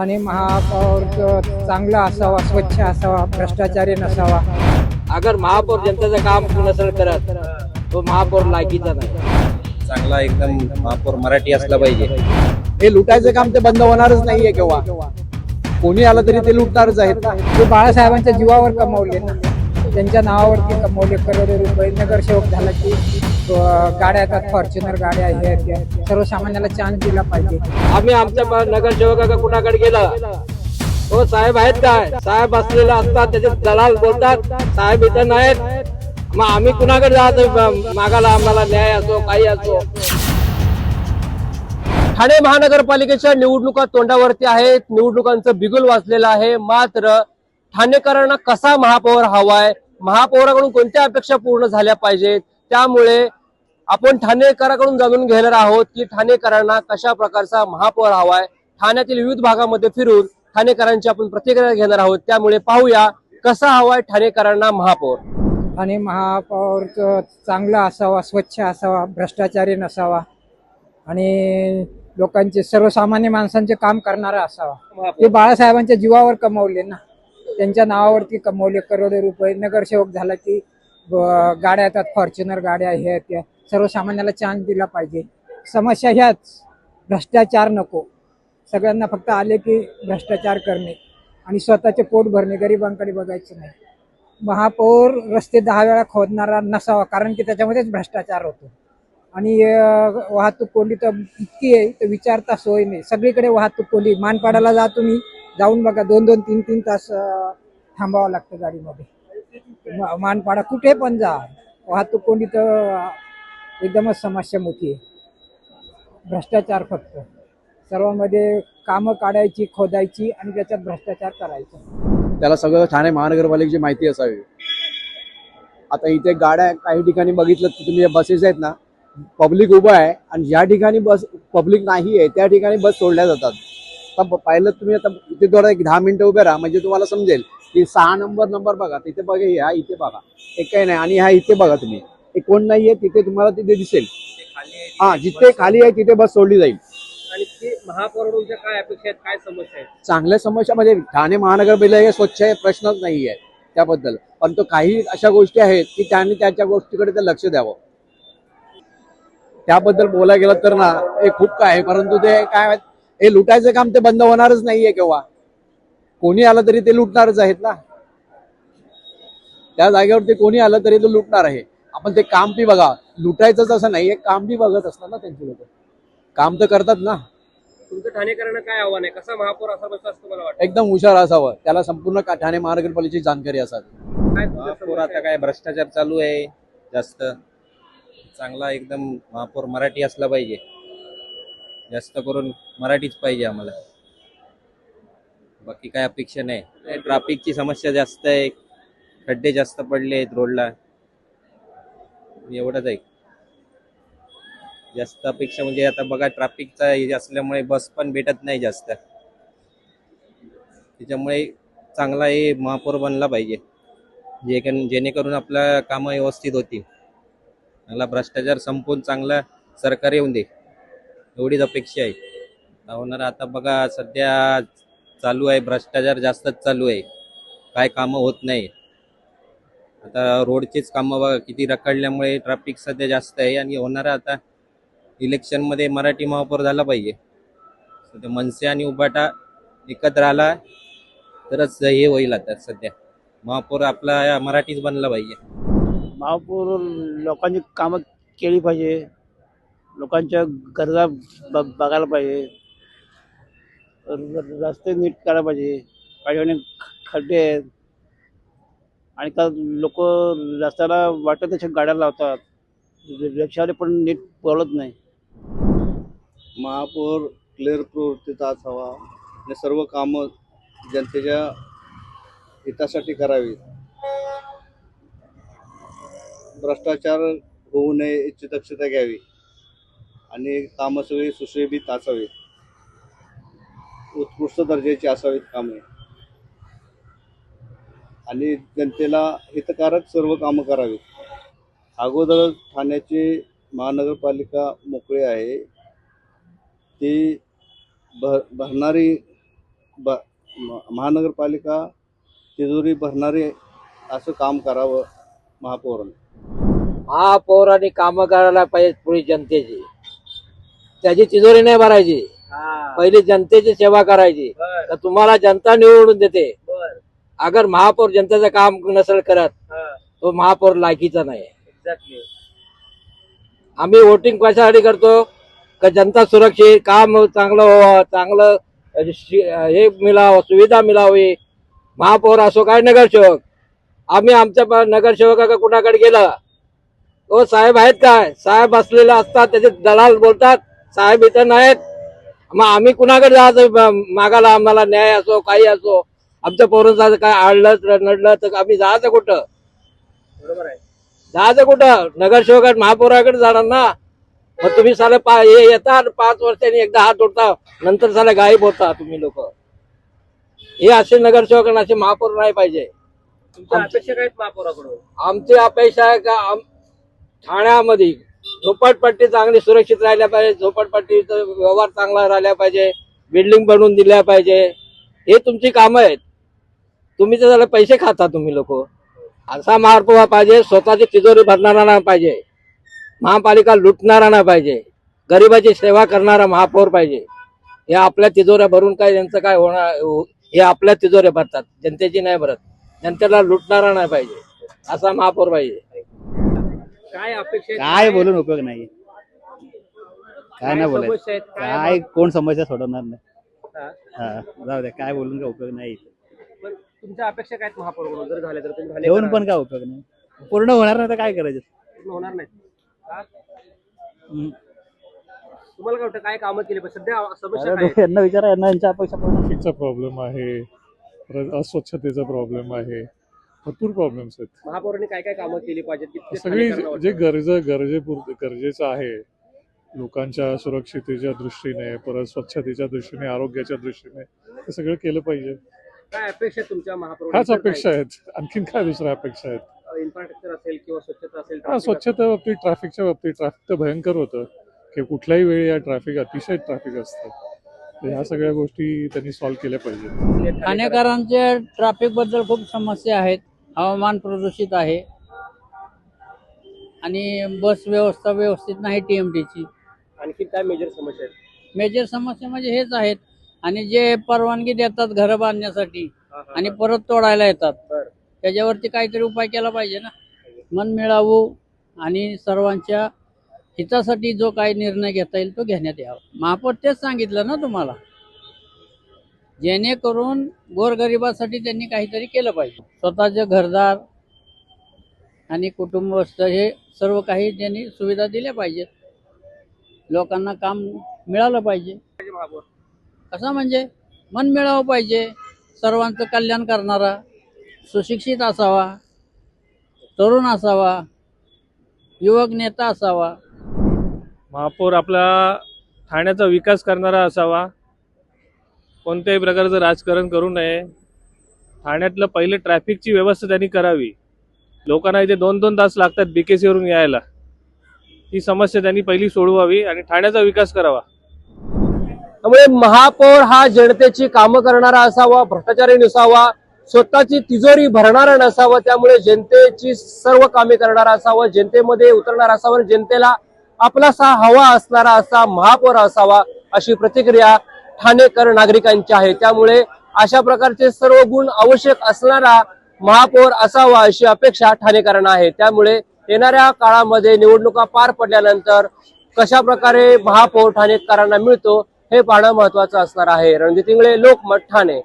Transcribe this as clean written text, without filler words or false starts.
आणि महापौर चांगला असावा, स्वच्छ असावा, भ्रष्टाचारी नसावा. अगर महापौर जनतेचं काम नसेल करत तो महापौर लायकीचा नाही. चांगला एकदम महापौर मराठी असला पाहिजे. हे लुटायचं काम ते बंद होणारच नाहीये. केव्हा कोणी आलं तरी ते लुटणारच आहेत ना. ते बाळासाहेबांच्या जीवावर कमवले ना, त्यांच्या नावावरती कमवले करोडो रुपये. नगरसेवक झाला की गाड्या येतात, फॉर्च्युनर गाड्या हे त्या. सर्वसामान्याला चान्स दिला पाहिजे. आम्ही आमच्या नगरसेवका कुणाकडे गेला, हो साहेब आहेत काय, साहेब बसलेले असतात, त्याचे दलाल बोलतात साहेब इथं नाहीत. मग आम्ही कुणाकडे जातो मागायला? आम्हाला न्याय असो काही असो. ठाणे महानगरपालिकेच्या निवडणुका तोंडावरती आहेत. निवडणुकांचं बिगुल वाजलेलं आहे. मात्र ठाणेकरांना कसा महापौर हवाय, महापौराकडून कोणत्या अपेक्षा पूर्ण झाल्या पाहिजेत, त्यामुळे आपण ठाणेकरांकडून जाणून घेणार आहोत की ठाणेकरांना कशा प्रकारचा महापौर हवाय. ठाण्यातील विविध भागामध्ये फिरून ठाणेकरांची आपण प्रतिक्रिया घेणार आहोत. त्यामुळे पाहूया कसा हवाय ठाणेकरांना महापौर. आणि महापौर चांगला असावा, स्वच्छ असावा, भ्रष्टाचारी नसावा आणि लोकांचे सर्वसामान्य माणसांचे काम करणारा असावा. ते बाळासाहेबांच्या जीवावर कमवले ना, त्यांच्या नावावरती कमवले करोडो रुपये. नगरसेवक झाला की गाड्या येतात, फॉर्च्युनर गाड्या हे त्या. सर्वसामान्याला चान्स दिला पाहिजे. समस्या ह्याच, भ्रष्टाचार नको. सगळ्यांना फक्त आले की भ्रष्टाचार करणे आणि स्वतःचे पोट भरणे, गरिबांकडे बघायचं नाही. महापौर रस्ते 10 वेळा खोदणारा नसावा, कारण की त्याच्यामध्येच भ्रष्टाचार होतो. आणि वाहतूक कोंडी तर इतकी आहे तर विचारता सोय नाही. सगळीकडे वाहतूक कोंडी. मानपाडाला जा तुम्ही, जाऊन बघा, 2-2, 3-3 तास थांबावं लागतं गाडीमध्ये. मानपाडा कुठे पण जा, वाहतूक कोंडी तर एकदमच समस्या मोठी आहे. भ्रष्टाचार फक्त सर्वांमध्ये कामं काढायची, खोदायची आणि त्याच्यात भ्रष्टाचार करायचा. त्याला सगळं ठाणे महानगरपालिकेची माहिती असावी. आता इथे गाड्या काही ठिकाणी बघितलं तर तुम्ही बसेस आहेत ना, पब्लिक उभं आहे आणि ज्या ठिकाणी बस पब्लिक नाही आहे त्या ठिकाणी बस सोडल्या जातात. आता पाहिलं तुम्ही, आता इथे थोडं 10 मिनिटं उभे राहा म्हणजे तुम्हाला समजेल की 6 नंबर बघा, तिथे बघा, ह्या इथे बघा, एक काही नाही. आणि ह्या इथे बघा तुम्ही, एक कोण नाहीये तिथे, तुम्हाला तिथे दिसेल. हा, जिथे खाली आहे तिथे बस सोडली जाईल. आणि ते महापौरांच्या काय अपेक्षा आहेत, काय समस्या आहेत? चांगल्या समस्या म्हणजे ठाणे महानगरपालिका स्वच्छ आहे, प्रश्नच नाही आहे त्याबद्दल. पण तो काही अशा गोष्टी आहेत की त्यांनी त्याच्या गोष्टीकडे ते लक्ष द्यावं. त्याबद्दल बोलायला गेलं तर ना, हे खूप काय आहे. परंतु ते काय, हे लुटायचं काम ते बंद होणारच नाहीये. केव्हा कोणी आलं तरी ते लुटणारच आहेत ना. त्या जागेवरती कोणी आलं तरी तो लुटणार आहे. आपण ते काम बी बघा, लुटायचंच असं नाही, काम बी बघत असतात ना त्यांची लोक. काम तर करतात ना. तुमचं ठाणेकरांना काय आव्हान आहे, कसा महापौर असावा असं तुम्हाला वाटतं? एकदम हुशार असावं, त्याला संपूर्ण ठाणे महानगरपालिकेची जाणकारी असावी. काय तुमच्या महापौर समस्या आता आहेत? काय भ्रष्टाचार चालू आहे जास्त. चांगला एकदम महापौर मराठी असला पाहिजे. जास्त करून मराठीच पाहिजे आम्हाला. बाकी काय अपेक्षा नाही. ट्रॅफिकची समस्या जास्त आहे, खड्डे जास्त पडले आहेत रोडला, एवढंच आहे. जास्त अपेक्षा म्हणजे आता बघा, ट्रॅफिकचा हे असल्यामुळे बस पण भेटत नाही जास्त. त्याच्यामुळे चांगला हे महापौर बनला पाहिजे, जेणेकरून आपलं कामं व्यवस्थित होतील. चांगला भ्रष्टाचार संपून चांगला सरकार येऊन दे, एवढीच अपेक्षा आहे. होणार आता बघा, सध्या चालू आहे भ्रष्टाचार, जास्तच चालू आहे. काय कामं होत नाही. आता रोडचीच कामं बघा किती रखडल्यामुळे ट्रॅफिक सध्या जास्त आहे. आणि होणारा आता इलेक्शनमध्ये मराठी महापौर झाला पाहिजे. सध्या मनसे आणि उभाटा एकत्र आला तरच हे होईल. आता सध्या महापौर आपला मराठीच बनला पाहिजे. महापौर लोकांची कामं केली पाहिजे, लोकांच्या गरजा बघायला पाहिजे, रस्ते नीट करायला पाहिजे. काही ठिकाणी खड्डे आहेत आणि का लोक रस्त्याला वाटत तशा गाड्या लावतात, रिक्षावाले पण नीट बोलत नाही. महापौर क्लिअर प्रवृत्तीचा असावा आणि सर्व कामं जनतेच्या हितासाठी करावी. भ्रष्टाचार होऊ नये याची दक्षता घ्यावी आणि कामं सगळी सुशोभित असावीत, उत्कृष्ट दर्जाची असावीत कामे आणि जनतेला हितकारक सर्व कामं करावीत. अगोदर ठाण्याची महानगरपालिका मोकळी आहे, ती भरणारी महानगरपालिका तिजोरी भरणारे असं काम करावं महापौरांनी. महापौरांनी कामं करायला पाहिजे पुढे जनतेची. त्याची तिजोरी नाही भरायची, पहिली जनतेची सेवा करायची. तर तुम्हाला जनता निवडून देते. अगर महापौर जनतेचं काम नसेल करत तो महापौर लायकीचा नाही. आम्ही वोटिंग कशासाठी करतो का जनता सुरक्षित काम चांगलं व्हावं, चांगलं हे मिळावं, सुविधा मिळावी. महापौर असो काय नगरसेवक, आम्ही आमच्या नगरसेवका कुणाकडे गेला ओ साहेब आहेत काय, साहेब बसलेले असतात, त्याचे दलाल बोलतात साहेब इथं नाहीत. मग आम्ही कुणाकडे जायचं मागायला? आम्हाला न्याय असो काही असो, आमच्या पोरांचं काय आडलं नडलं तर आम्ही जायचं कुठं? बरोबर आहे. जायचं कुठं? नगरसेवक महापौराकडे जाणार ना. मग तुम्ही साले येता 5 वर्षांनी एकदा हात जोडता, नंतर साले गायब होता तुम्ही लोक. हे असे नगरसेवक आणि असे महापौर नाही पाहिजे. तुमच्या अपेक्षा काय आहेत महापौराकडून? आमची अपेक्षा आहे का ठाण्यामध्ये झोपडपट्टी चांगली सुरक्षित राहिल्या पाहिजे, झोपडपट्टीचा व्यवहार चांगला राहिला पाहिजे, बिल्डिंग बनवून दिल्या पाहिजे. हे तुमची कामं आहेत. तुम्ही तर झालं पैसे खाता तुम्ही लोक. असा महापौर पाहिजे, स्वतःची तिजोरी भरणारा नाही पाहिजे, महापालिका लुटणारा नाही पाहिजे, गरिबाची सेवा करणारा महापौर पाहिजे. हे आपल्या तिजोऱ्या भरून काय त्यांचं काय होणार? हे आपल्या तिजोऱ्या भरतात, जनतेची नाही भरत. जनतेला लुटणारा नाही पाहिजे, असा महापौर पाहिजे. काय अपेक्षा आहेत? काय बोलून उपयोग नाही. काय नाही बोलायचं. समस्या आहेत? काय कोण समस्या सोडवणार नाही. हा. हा, जाऊ द्या, काय बोलून काय उपयोग नाही. पण तुमच्या अपेक्षा काय आहेत महापौराकडून? जर झाले तर तुम्ही ठेवून पण काय उपयोग नाही. पूर्ण होणार नाही तर काय करायचं. पूर्ण होणार नाही. का? हम्म. तुम्हाला काय वाटतं काय कामं केली पाहिजे? सध्या समस्या काय आहेत? यांना विचारा, यांना यांच्या अपेक्षा पूर्ण. ट्रॅफिकचा प्रॉब्लेम आहे, परत अस्वच्छतेचा प्रॉब्लेम आहे, भरपूर प्रॉब्लेम्स आहेत. महापौरांनी काय काय कामं केली पाहिजेत? किती सगळी स्थानिकांना जे वाटतं? गरजेचं आहे लोकांच्या सुरक्षितेच्या दृष्टीने, परत स्वच्छतेच्या दृष्टीने, आरोग्याच्या दृष्टीने, ते सगळं केलं पाहिजे. काय अपेक्षा आहेत तुमच्या महापौर? ह्याच अपेक्षा आहेत. आणखीन काय दुसऱ्या अपेक्षा आहेत? इन्फ्रास्ट्रक्चर असेल किंवा स्वच्छता असेल, हा, स्वच्छता बाबतीत, ट्रॅफिकच्या बाबतीत, ट्रॅफिक तर भयंकर होतं की कुठल्याही वेळी या अतिशय ट्रॅफिक असतं. तर ह्या सगळ्या गोष्टी त्यांनी सॉल्व्ह केल्या पाहिजेत. ठाणेकरांच्या ट्रॅफिक बद्दल खूप समस्या आहेत. हवामान प्रदूषित आहे आणि बस व्यवस्था व्यवस्थित नाही TMTची. आणखी काय मेजर समस्या आहेत? मेजर समस्या म्हणजे हेच आहेत. आणि जे परवानगी देतात घरं बांधण्यासाठी आणि परत तोडायला येतात, त्याच्यावरती काहीतरी उपाय केला पाहिजे ना. मन मिळावं आणि सर्वांच्या हितासाठी जो काही निर्णय घेता येईल तो घेण्यात यावा. महापौर तेच सांगितलं ना तुम्हाला, जेणेकरून गोरगरिबासाठी त्यांनी काहीतरी केलं पाहिजे. स्वतःचे घरदार आणि कुटुंबस्थ हे सर्व काही त्यांनी सुविधा दिल्या पाहिजेत. लोकांना काम मिळालं पाहिजे. कसं म्हणजे मन मिळावं पाहिजे, सर्वांचं कल्याण करणारा, सुशिक्षित असावा, तरुण असावा, युवक नेता असावा. महापौर आपला ठाण्याचा विकास करणारा असावा. कोणत्याही प्रकारचं राजकारण करू नये. ठाण्यातलं पहिले ट्रॅफिकची व्यवस्था त्यांनी करावी. लोकांना इथे 2-2 तास लागतात BKC वरून यायला. ही समस्या त्यांनी पहिली सोडवावी आणि ठाण्याचा विकास करावा. त्यामुळे महापौर हा जनतेची कामं करणारा असावा, भ्रष्टाचारी नसावा, स्वतःची तिजोरी भरणारा नसावा. त्यामुळे जनतेची सर्व कामे करणारा असावा, जनतेमध्ये उतरणारा असावा, जनतेला आपलासा हवा असणारा असा महापौर असावा, अशी प्रतिक्रिया ठाणेकर नागरिकांची आहे. त्यामुळे अशा प्रकारचे सर्व गुण आवश्यक असणारा महापौर असावा अशी अपेक्षा ठाणेकरांना आहे. त्यामुळे येणाऱ्या काळामध्ये निवडणुका पार पडल्यानंतर कशा प्रकारे महापौर ठाणेकरांना मिळतो हे पाहणं महत्वाचं असणार आहे. रणजित इंगळे, लोकमत, ठाणे.